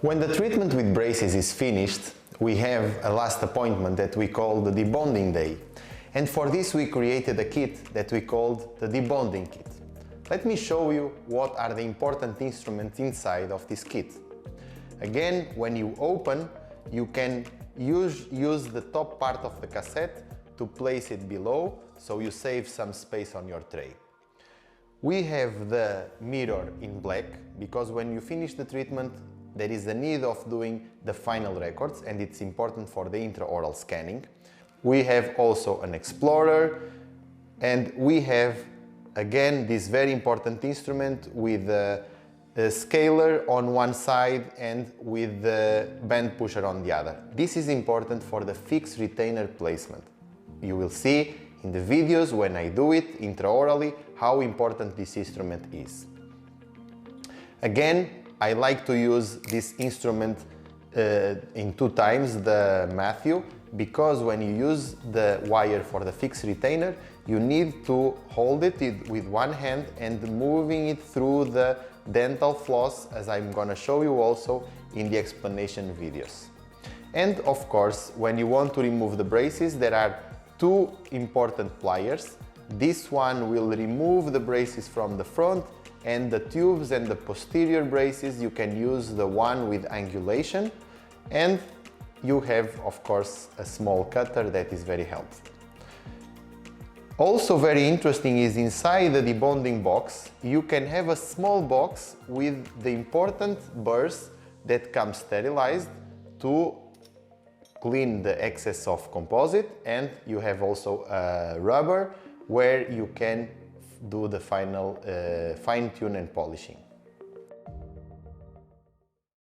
When the treatment with braces is finished, we have a last appointment that we call the debonding day. And for this we created a kit that we called the debonding kit. Let me show you what are the important instruments inside of this kit. Again, when you open, you can use the top part of the cassette to place it below, so you save some space on your tray. We have the mirror in black, because when you finish the treatment, there is a need of doing the final records, and it's important for the intraoral scanning. We have also an explorer, and we have again this very important instrument with a scaler on one side and with the band pusher on the other. This is important for the fixed retainer placement. You will see in the videos when I do it intraorally how important this instrument is. Again, I like to use this instrument in 2 times the Matthew, because when you use the wire for the fixed retainer, you need to hold it with one hand and moving it through the dental floss, as I'm gonna show you also in the explanation videos. And of course, when you want to remove the braces, there are 2 important pliers. This one will remove the braces from the front, and the tubes and the posterior braces you can use the one with angulation, and you have of course a small cutter that is very helpful. Also very interesting is inside the debonding box you can have a small box with the important burrs that come sterilized to clean the excess of composite, and you have also a rubber where you can do the final fine-tune and polishing.